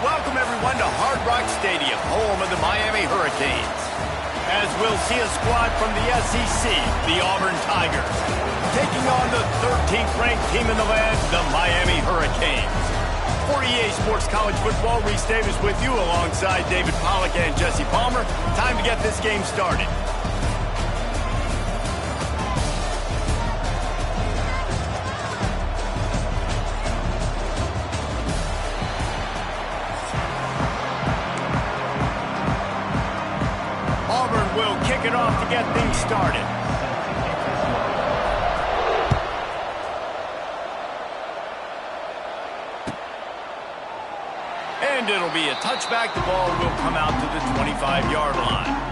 Welcome, everyone, to Hard Rock Stadium, home of the Miami Hurricanes. As we'll see a squad from the SEC, the Auburn Tigers, taking on the 13th ranked team in the land, the Miami Hurricanes. For EA Sports College Football, Reese Davis with you alongside David Pollack and Jesse Palmer. Time to get this game started. Auburn will kick it off to get things started. And it'll be a touchback. The ball will come out to the 25-yard line.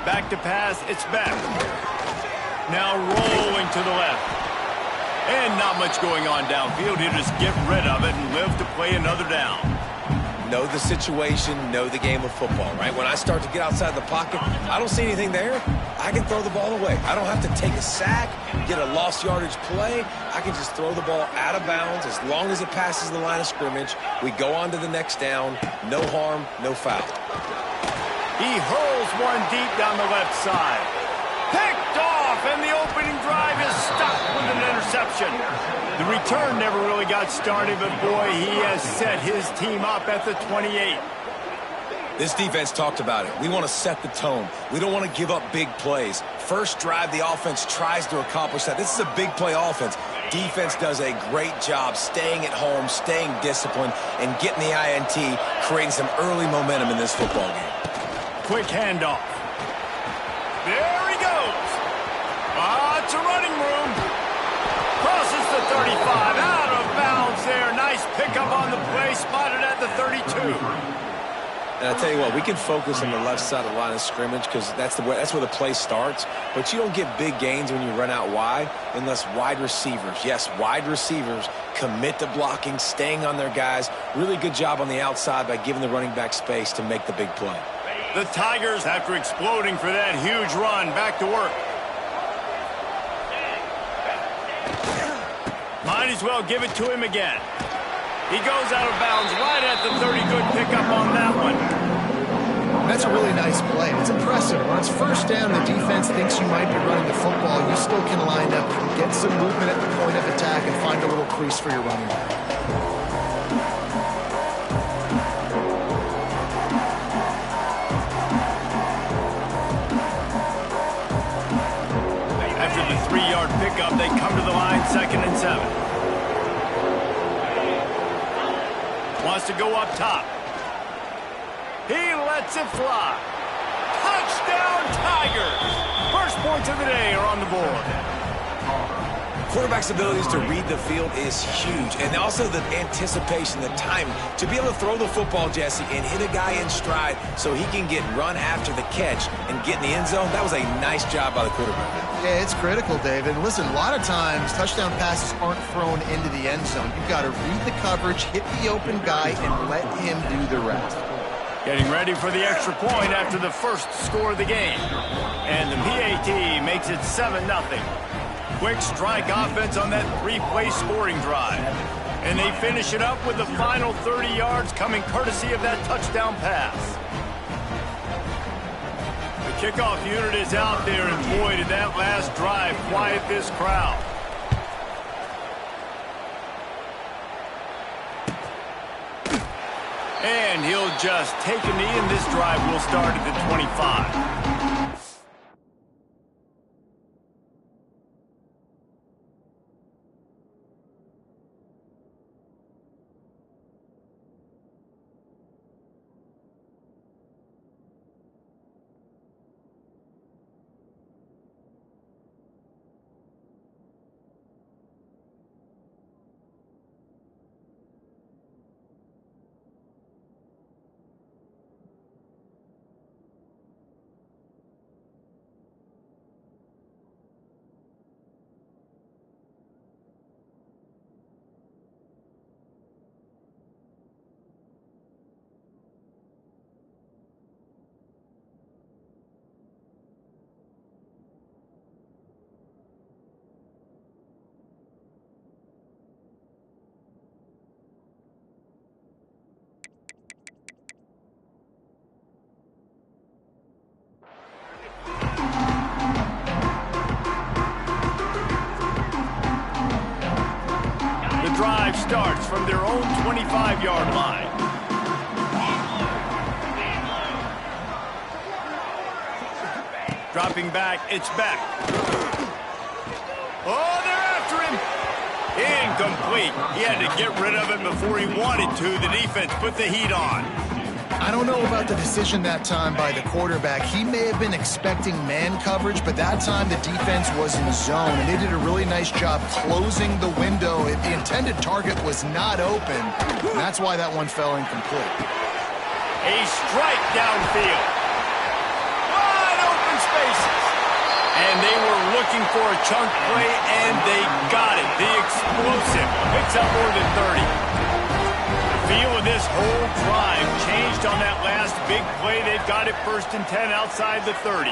Back to pass, it's back. Now rolling to the left. And not much going on downfield. He'll just get rid of it and live to play another down. Know the situation, know the game of football, right? When I start to get outside the pocket, I don't see anything there. I can throw the ball away. I don't have to take a sack, get a lost yardage play. I can just throw the ball out of bounds as long as it passes the line of scrimmage. We go on to the next down. No harm, no foul. He hurls one deep down the left side. Picked off, and the opening drive is stopped with an interception. The return never really got started, but boy, he has set his team up at the 28. This defense talked about it. We want to set the tone. We don't want to give up big plays. First drive, the offense tries to accomplish that. This is a big play offense. Defense does a great job staying at home, staying disciplined, and getting the INT, creating some early momentum in this football game. Quick handoff. There he goes. Lots of running room. Crosses the 35. Out of bounds there. Nice pickup on the play. Spotted at the 32. And I tell you what, we can focus on the left side of the line of scrimmage because that's where the play starts. But you don't get big gains when you run out wide unless wide receivers, yes, wide receivers, commit to blocking, staying on their guys. Really good job on the outside by giving the running back space to make the big play. The Tigers, after exploding for that huge run, back to work. Might as well give it to him again. He goes out of bounds right at the 30. Good pickup on that one. That's a really nice play. It's impressive. When it's first down, the defense thinks you might be running the football. You still can line up, get some movement at the point of attack, and find a little crease for your running back. After the 3-yard pickup, they come to the line, 2nd and 7. Wants to go up top. He lets it fly. Touchdown, Tigers! First points of the day are on the board. Quarterback's abilities to read the field is huge, and also the anticipation, the timing. To be able to throw the football, Jesse, and hit a guy in stride so he can get run after the catch and get in the end zone, that was a nice job by the quarterback. Yeah, it's critical, David. And listen, a lot of times touchdown passes aren't thrown into the end zone. You've got to read the coverage, hit the open guy, and let him do the rest. Getting ready for the extra point after the first score of the game. And the PAT makes it 7-0. Quick strike offense on that 3-play scoring drive. And they finish it up with the final 30 yards coming courtesy of that touchdown pass. The kickoff unit is out there, and boy, did that last drive quiet this crowd. And he'll just take a knee, and this drive will start at the 25. starts from their own 25-yard line. Dropping back, it's back. Oh, they're after him. Incomplete. He had to get rid of it before he wanted to. The defense put the heat on. I don't know about the decision that time by the quarterback. He may have been expecting man coverage, but that time the defense was in zone, and they did a really nice job closing the window. The intended target was not open, and that's why that one fell incomplete. A strike downfield. Wide open spaces. And they were looking for a chunk play, and they got it. The explosive picks up more than 30. The feel of this whole drive changed on that last big play. They've got it 1st and 10 outside the 30.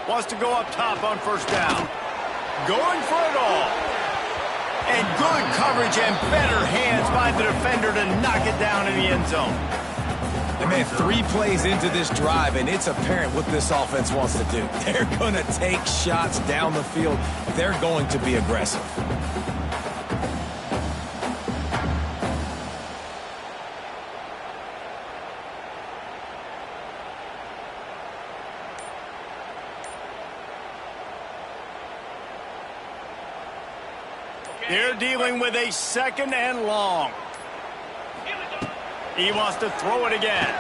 Wants to go up top on 1st down. Going for it all. And good coverage and better hands by the defender to knock it down in the end zone. And man, 3 plays into this drive, and it's apparent what this offense wants to do. They're going to take shots down the field. They're going to be aggressive. They're dealing with a 2nd and long. He wants to throw it again.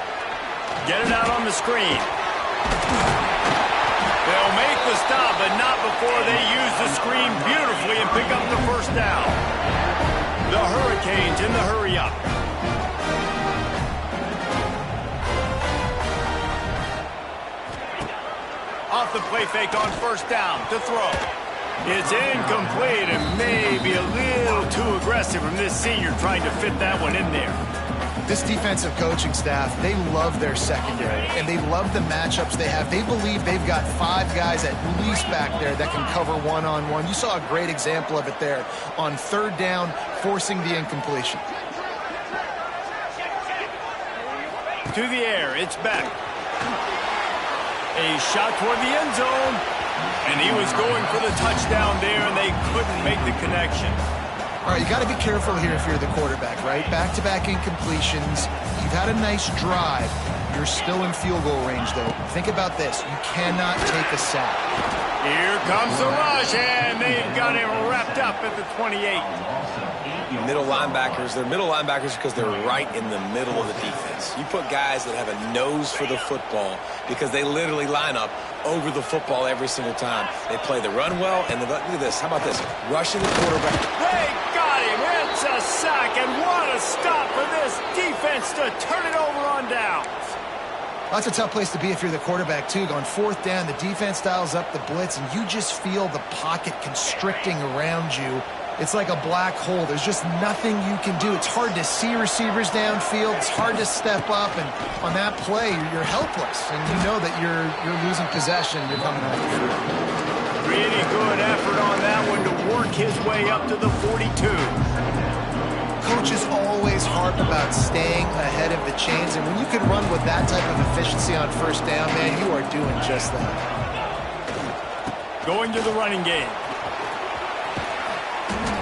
Get it out on the screen. They'll make the stop, but not before they use the screen beautifully and pick up the 1st down. The Hurricanes in the hurry-up. Off the play fake on 1st down to throw. It's incomplete and maybe a little too aggressive from this senior trying to fit that one in there. This defensive coaching staff, they love their secondary, and they love the matchups they have. They believe they've got 5 guys at least back there that can cover one-on-one. You saw a great example of it there on 3rd down, forcing the incompletion. To the air, it's back. A shot toward the end zone. And he was going for the touchdown there, and they couldn't make the connection. All right, you got to be careful here if you're the quarterback, right? Back-to-back incompletions. You've had a nice drive. You're still in field goal range, though. Think about this. You cannot take a sack. Here comes the rush, and they've got him wrapped up at the 28. Middle linebackers, they're middle linebackers because they're right in the middle of the defense. You put guys that have a nose for the football because they literally line up over the football every single time. They play the run well, and look at this. How about this? Rushing the quarterback. They got him. It's a sack, and what a stop for this defense to turn it over on downs. That's a tough place to be if you're the quarterback, too. On 4th down, the defense dials up the blitz, and you just feel the pocket constricting around you. It's like a black hole. There's just nothing you can do. It's hard to see receivers downfield. It's hard to step up, and on that play, you're helpless, and you know that you're losing possession. You're coming out the field. Really good effort on that one to work his way up to the 42. Coaches always harp about staying ahead of the chains, and when you can run with that type of efficiency on 1st down, man, you are doing just that. Going to the running game.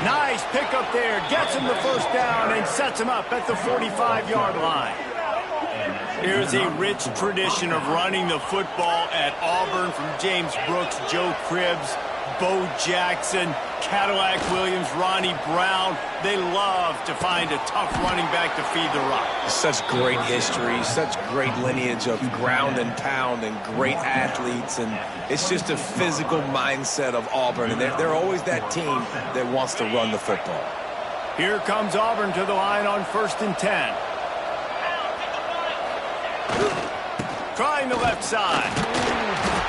Nice pickup there. Gets him the 1st down and sets him up at the 45-yard line. There's a rich tradition of running the football at Auburn from James Brooks, Joe Cribbs, Bo Jackson, Cadillac Williams, Ronnie Brown. They love to find a tough running back to feed the rock. Such great history, such great lineage of ground and pound and great athletes, and it's just a physical mindset of Auburn, and they're always that team that wants to run the football. Here comes Auburn to the line on 1st and 10. Trying the left side.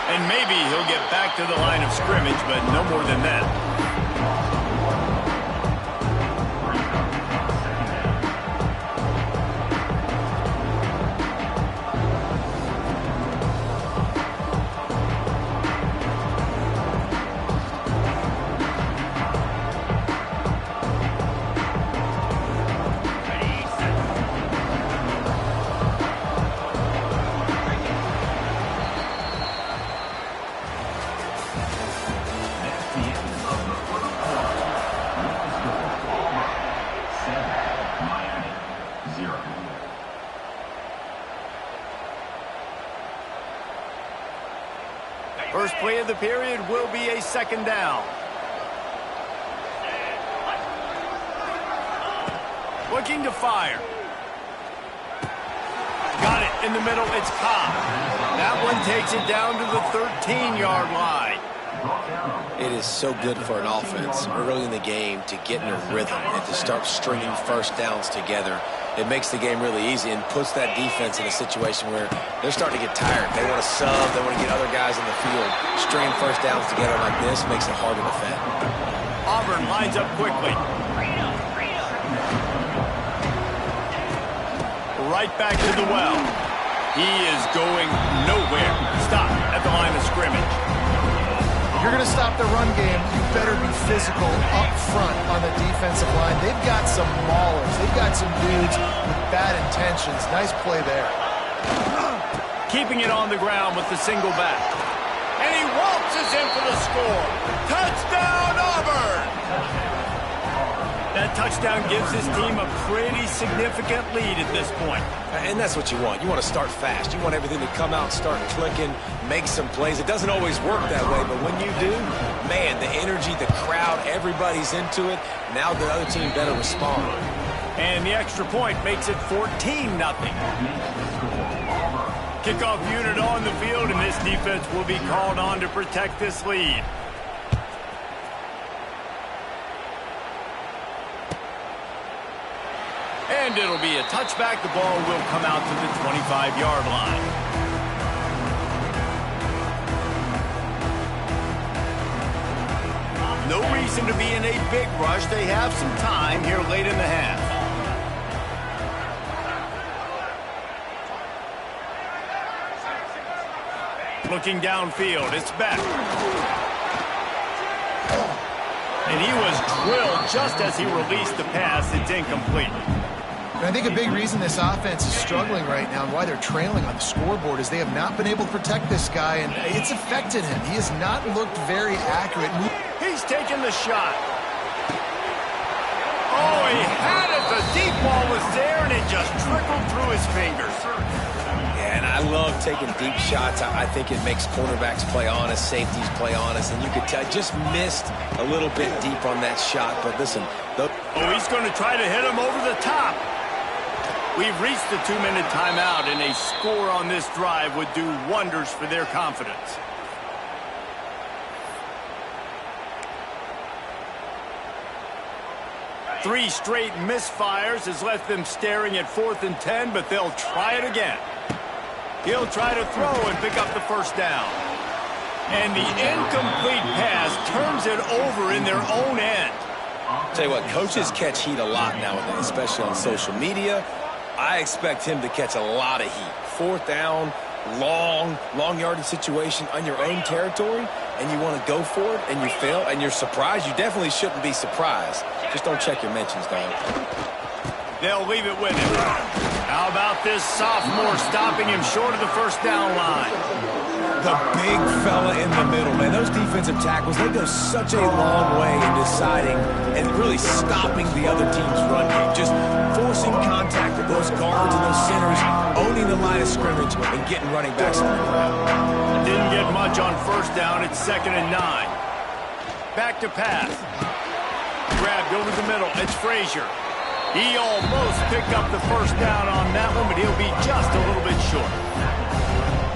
And maybe he'll get back to the line of scrimmage, but no more than that. first play of the period will be a second down. Looking to fire. Got it in the middle. It's Cobb. That one takes it down to the 13-yard line. It is so good for an offense early in the game to get in a rhythm and to start stringing first downs together. It makes the game really easy and puts that defense in a situation where they're starting to get tired. They want to sub. They want to get other guys in the field. Stringing first downs together like this makes it hard to defend. Auburn lines up quickly. Right back to the well. He is going nowhere. Stop at the line of scrimmage. If you're going to stop the run game, you better be physical up front on the defensive line. They've got some maulers. They've got some dudes with bad intentions. Nice play there. Keeping it on the ground with the single back. And he waltzes in for the score. Touchdown, Auburn! That touchdown gives his team a pretty significant lead at this point. And that's what you want. You want to start fast. You want everything to come out, start clicking, make some plays. It doesn't always work that way, but when you do, man, the energy, the crowd, everybody's into it. Now the other team better respond. And the extra point makes it 14-0. Kickoff unit on the field, and this defense will be called on to protect this lead. And it'll be a touchback. The ball will come out to the 25-yard line. No reason to be in a big rush. They have some time here late in the half. Looking downfield, it's Beck. And he was drilled just as he released the pass. It's incomplete. And I think a big reason this offense is struggling right now and why they're trailing on the scoreboard is they have not been able to protect this guy, and it's affected him. He has not looked very accurate. He's taking the shot. Oh, he had it. The deep ball was there, and it just trickled through his fingers. Yeah, and I love taking deep shots. I think it makes cornerbacks play honest, safeties play honest, and you could tell just missed a little bit deep on that shot. But listen, oh, he's going to try to hit him over the top. We've reached the 2-minute timeout, and a score on this drive would do wonders for their confidence. Three straight misfires has left them staring at 4th and 10, but they'll try it again. He'll try to throw and pick up the first down. And the incomplete pass turns it over in their own end. Tell you what, coaches catch heat a lot nowadays, especially on social media. I expect him to catch a lot of heat. 4th down, long yardage situation on your own territory, and you want to go for it, and you fail, and you're surprised. You definitely shouldn't be surprised. Just don't check your mentions, dog. They'll leave it with him. How about this sophomore stopping him short of the first down line? The big fella in the middle, man. Those defensive tackles, they go such a long way in deciding and really stopping the other team's run game. Just forcing contact with those guards and those centers, owning the line of scrimmage, and getting running backs on the ground. Didn't get much on first down. It's 2nd and 9. Back to pass. Grabbed over the middle. It's Frazier. He almost picked up the first down on that one, but he'll be just a little bit short.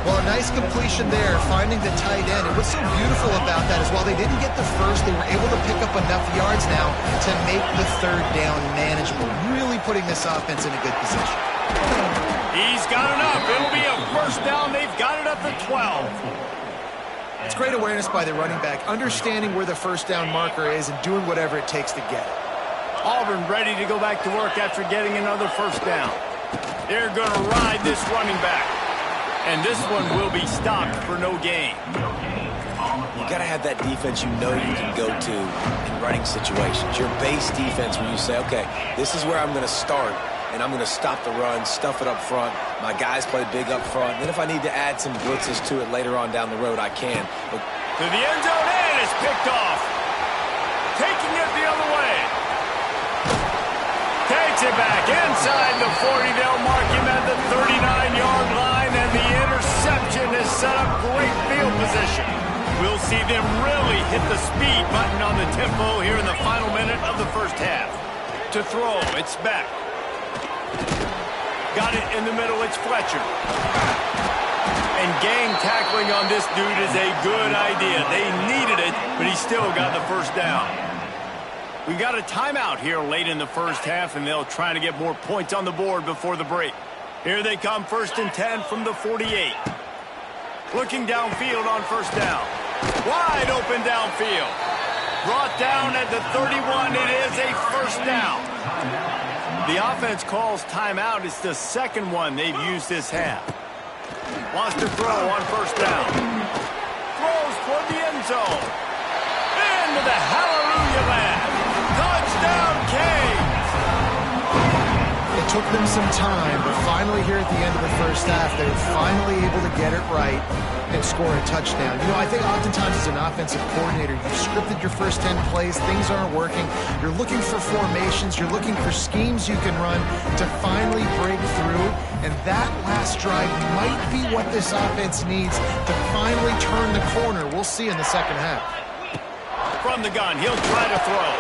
Well, a nice completion there, finding the tight end. And what's so beautiful about that is while they didn't get the first, they were able to pick up enough yards now to make the 3rd down manageable, really putting this offense in a good position. He's got enough. It'll be a first down. They've got it at the 12. It's great awareness by the running back, understanding where the first down marker is and doing whatever it takes to get it. Auburn ready to go back to work after getting another first down. They're going to ride this running back. And this one will be stopped for no gain. You got to have that defense you know you can go to in running situations. Your base defense where you say, okay, this is where I'm going to start, and I'm going to stop the run, stuff it up front. My guys play big up front. And then if I need to add some blitzes to it later on down the road, I can. But to the end zone, and it's picked off. Taking it the other way. Takes it back inside the 40. They'll mark him at the 39-yard line, and the interception has set up great field position. them really hit the speed button on the tempo here in the final minute of the first half. To throw, it's Beck. Got it in the middle, it's Fletcher. And gang tackling on this dude is a good idea. They needed it, but he still got the first down. We got a timeout here late in the first half, and they'll try to get more points on the board before the break. Here they come, 1st and 10 from the 48. Looking downfield on first down. Wide open downfield. Brought down at the 31. It is a first down. The offense calls timeout. It's the second one they've used this half. Wants to throw on first down. Throws toward the end zone. Into the hallelujah land. Touchdown, Canes. It took them some time, but finally here at the end of the first half, they were finally able to get it right and score a touchdown. You know, I think oftentimes as an offensive coordinator, you've scripted your first 10 plays, things aren't working, you're looking for formations, you're looking for schemes you can run to finally break through, and that last drive might be what this offense needs to finally turn the corner. We'll see in the second half. From the gun, he'll try to throw.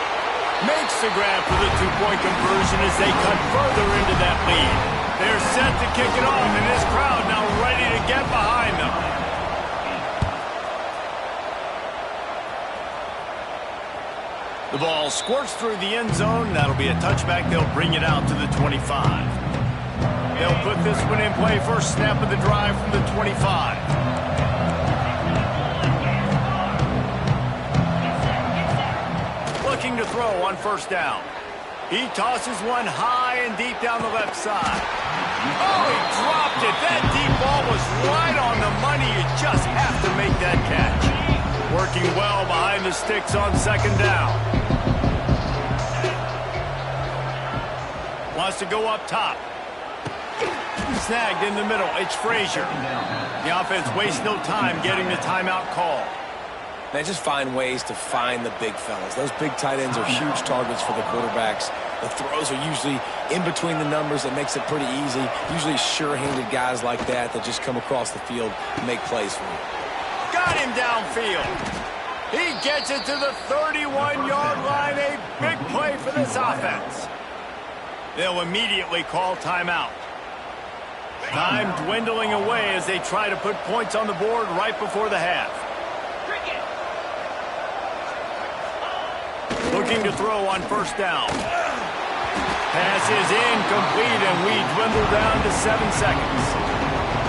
Makes the grab for the two-point conversion as they cut further into that lead. They're set to kick it off, and this crowd now ready to get behind them. The ball squirts through the end zone. That'll be a touchback. They'll bring it out to the 25. They'll put this one in play. First snap of the drive from the 25. Looking to throw on first down. He tosses one high and deep down the left side. Oh, he dropped it. That deep ball was right on the money. You just have to make that catch. Working well behind the sticks on second down. Wants to go up top. Snagged in the middle. It's Frazier. The offense wastes no time getting the timeout call. Man, just find ways to find the big fellas. Those big tight ends are huge targets for the quarterbacks. The throws are usually in between the numbers. That makes it pretty easy. Usually sure-handed guys like that just come across the field and make plays for you. Got him downfield. He gets it to the 31-yard line. A big play for this offense. They'll immediately call timeout. Time dwindling away as they try to put points on the board right before the half. Looking to throw on first down. Pass is incomplete, and we dwindle down to 7 seconds.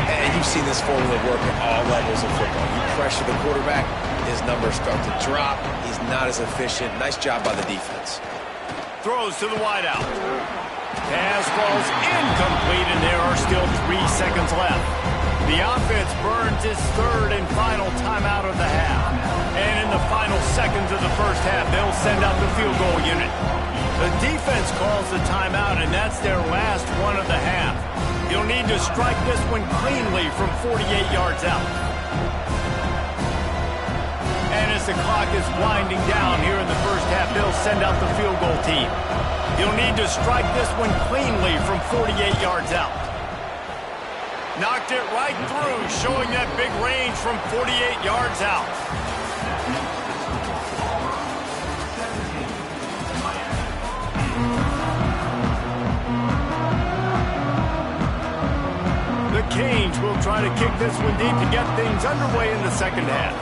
And you've seen this formula work at all levels of football. You pressure the quarterback, his numbers start to drop. He's not as efficient. Nice job by the defense. Throws to the wideout. Pass falls incomplete, and there are still 3 seconds left. The offense burns its third and final timeout of the half. And in the final seconds of the first half, they'll send out the field goal unit. The defense calls the timeout, and that's their last one of the half. You'll need to strike this one cleanly from 48 yards out. And as the clock is winding down here in the first half, they'll send out the field goal team. You'll need to strike this one cleanly from 48 yards out. Knocked it right through, showing that big range from 48 yards out. The Canes will try to kick this one deep to get things underway in the second half.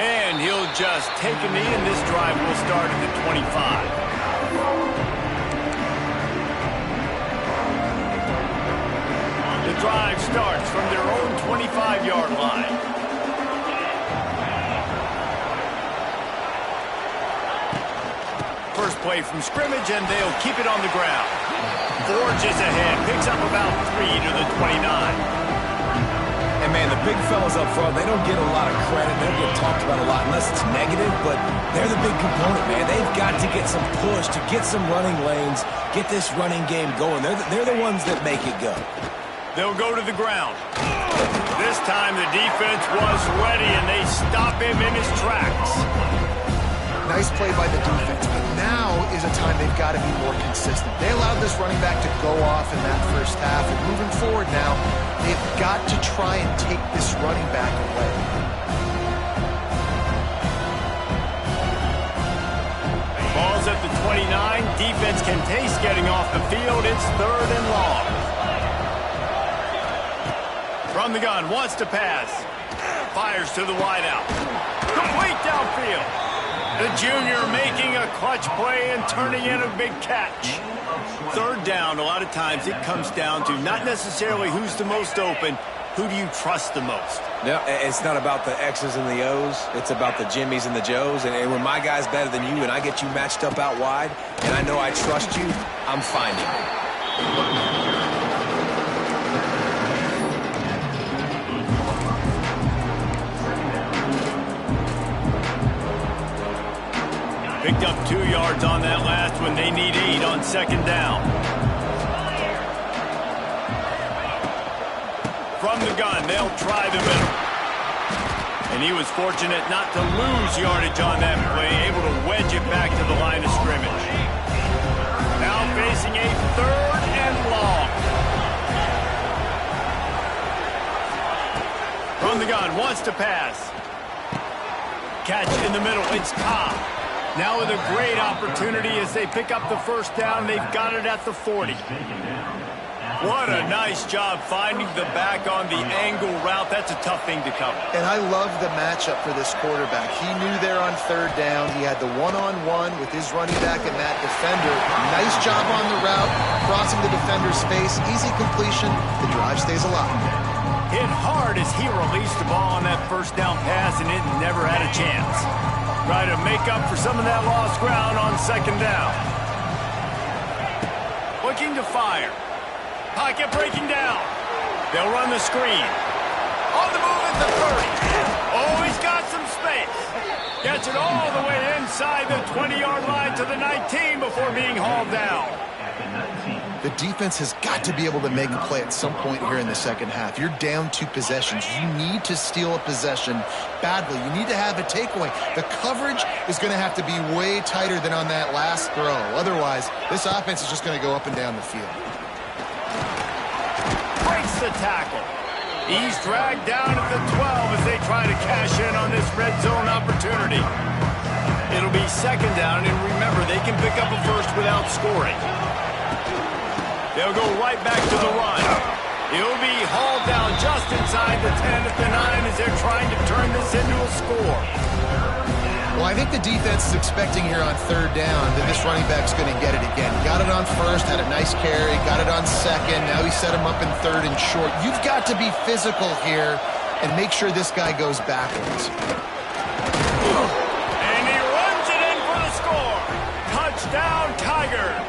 And he'll just take a knee, and this drive will start at the 25. The drive starts from their own 25-yard line. First play from scrimmage, and they'll keep it on the ground. Forges ahead, picks up about 3 to the 29. And, man, the big fellas up front, they don't get a lot of credit. They don't get talked about a lot unless it's negative, but they're the big component, man. They've got to get some push, to get some running lanes, get this running game going. They're the ones that make it go. They'll go to the ground. This time the defense was ready, and they stop him in his tracks. Nice play by the defense, but now is a time they've got to be more consistent. They allowed this running back to go off in that first half, and moving forward now, they've got to try and take this running back away. Ball's at the 29. Defense can taste getting off the field. It's 3rd and long. From the gun, wants to pass. Fires to the wideout. Complete downfield. The junior making a clutch play and turning in a big catch. 3rd down, a lot of times it comes down to not necessarily who's the most open, who do you trust the most? No, it's not about the X's and the O's. It's about the Jimmies and the Joes. And when my guy's better than you and I get you matched up out wide and I know I trust you, I'm finding you. Picked up 2 yards on that last one. They need 8 on 2nd down. From the gun, they'll try the middle. And he was fortunate not to lose yardage on that play, able to wedge it back to the line of scrimmage. Now facing a 3rd and long. From the gun, wants to pass. Catch in the middle, it's Cobb. Now with a great opportunity as they pick up the 1st down. They've got it at the 40. What a nice job finding the back on the angle route. That's a tough thing to cover. And I love the matchup for this quarterback. He knew there on 3rd down. He had the one-on-one with his running back and that defender. Nice job on the route, crossing the defender's face. Easy completion. The drive stays alive. Hit hard as he released the ball on that 1st down pass, and it never had a chance. Try to make up for some of that lost ground on 2nd down. Looking to fire. Pocket breaking down. They'll run the screen. On the move at the 30. Oh, he's got some space. Gets it all the way inside the 20-yard line to the 19 before being hauled down. The defense has got to be able to make a play at some point here in the 2nd half. You're down 2 possessions. You need to steal a possession badly. You need to have a takeaway. The coverage is going to have to be way tighter than on that last throw. Otherwise, this offense is just going to go up and down the field. Breaks the tackle. He's dragged down at the 12 as they try to cash in on this red zone opportunity. It'll be 2nd down, and remember, they can pick up a 1st without scoring. They'll go right back to the run. He'll be hauled down just inside the 10 at the 9 as they're trying to turn this into a score. Well, I think the defense is expecting here on 3rd down that this running back's going to get it again. Got it on 1st, had a nice carry, got it on 2nd. Now he set him up in 3rd and short. You've got to be physical here and make sure this guy goes backwards. And he runs it in for the score. Touchdown, Tigers.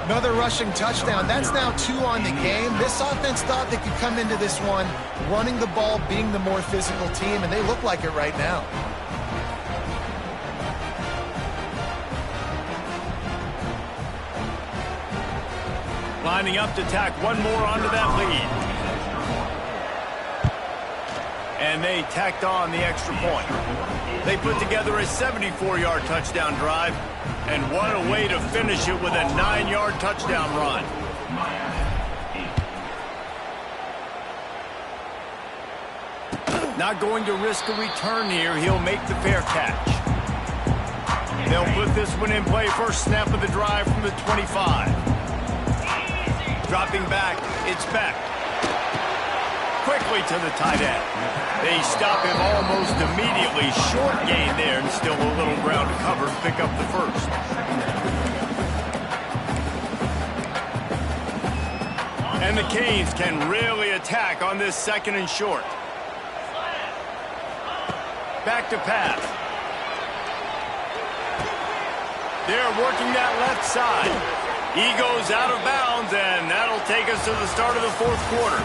Another rushing touchdown. That's now 2 on the game. This offense thought they could come into this one running the ball, being the more physical team, and they look like it right now. Lining up to tack one more onto that lead. And they tacked on the extra point. They put together a 74-yard touchdown drive. And what a way to finish it with a 9-yard touchdown run. Not going to risk a return here. He'll make the fair catch. They'll put this one in play. First snap of the drive from the 25. Dropping back, it's Beck. Quickly to the tight end. They stop him almost immediately. Short gain there and still a little ground to cover to pick up the 1st. And the Canes can really attack on this 2nd and short. Back to pass. They're working that left side. He goes out of bounds, and that'll take us to the start of the 4th quarter.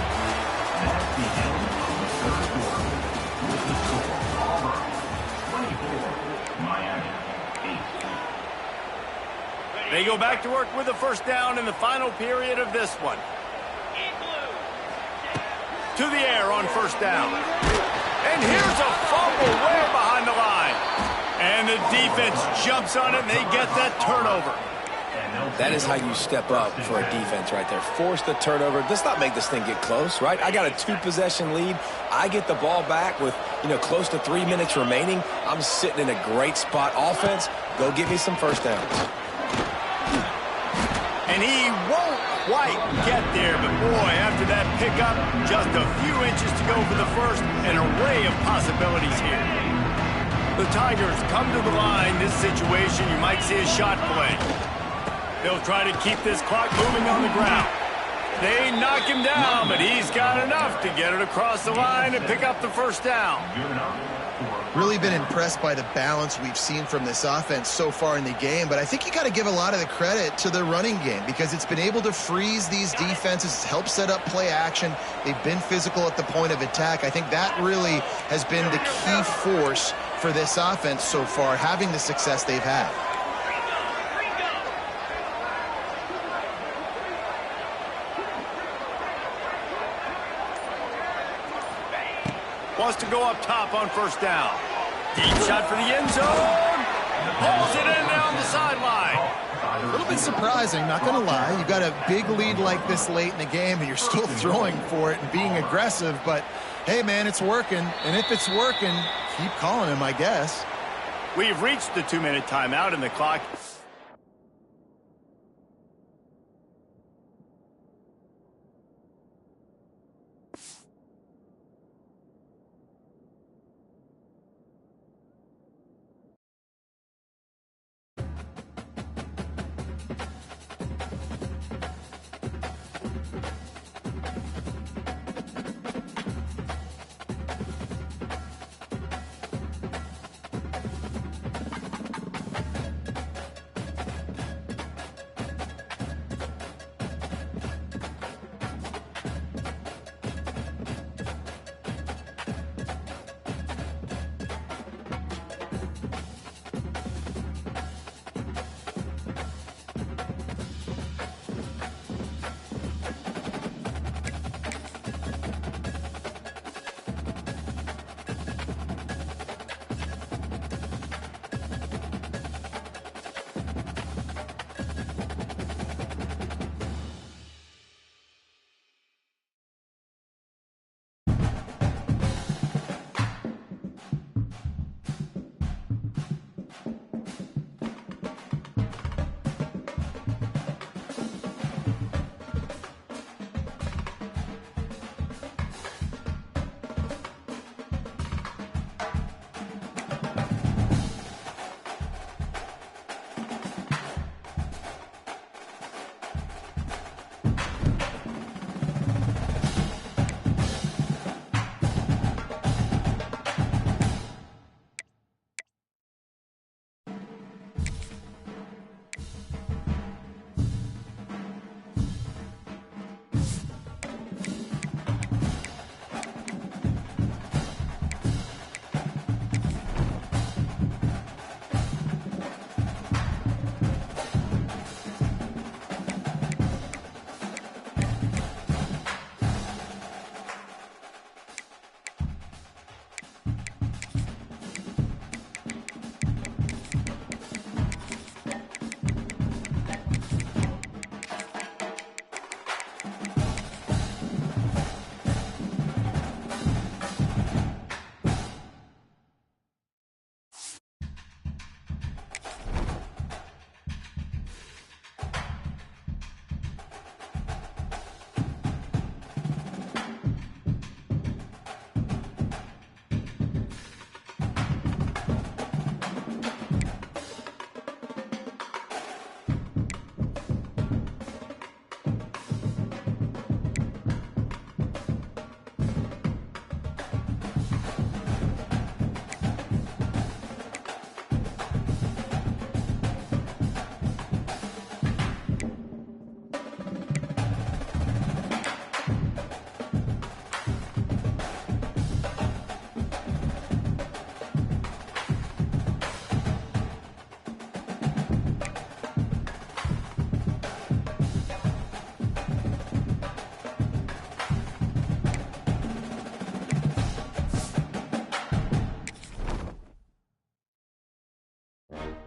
They go back to work with the 1st down in the final period of this one. To the air on 1st down. And here's a fumble way behind the line. And the defense jumps on it, and they get that turnover. That is how you step up for a defense right there. Force the turnover. Let's not make this thing get close, right? I got a 2-possession lead. I get the ball back with, close to 3 minutes remaining. I'm sitting in a great spot. Offense, go get me some first downs. And he won't quite get there, but boy, after that pickup, just a few inches to go for the first. An array of possibilities here. The Tigers come to the line. This situation, you might see a shot play. They'll try to keep this clock moving on the ground. They knock him down, but he's got enough to get it across the line and pick up the first down. Really been impressed by the balance we've seen from this offense so far in the game, but I think you got to give a lot of the credit to the running game because it's been able to freeze these defenses, help set up play action. They've been physical at the point of attack. I think that really has been the key force for this offense so far, having the success they've had. Wants to go up top on first down. Deep shot for the end zone. Pulls it in down the sideline. A little bit surprising, not going to lie. You've got a big lead like this late in the game, and you're still throwing for it and being aggressive. But, hey, man, it's working. And if it's working, keep calling him, I guess. We've reached the 2-minute timeout in the clock. it.